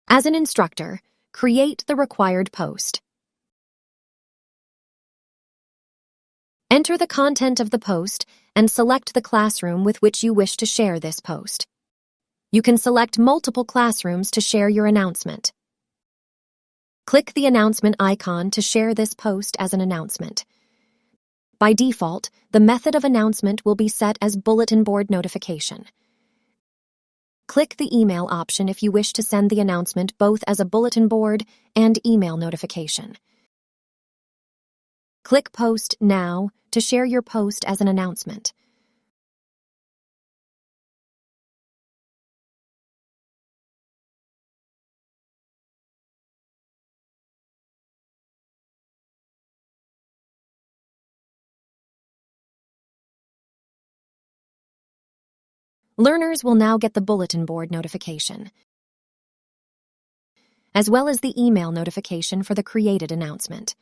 As an instructor, create the required post. Enter the content of the post and select the classroom with which you wish to share this post. You can select multiple classrooms to share your announcement. Click the announcement icon to share this post as an announcement. By default, the method of announcement will be set as bulletin board notification. Click the email option if you wish to send the announcement both as a bulletin board and email notification. Click Post Now to share your post as an announcement. Learners will now get the bulletin board notification, as well as the email notification for the created announcement.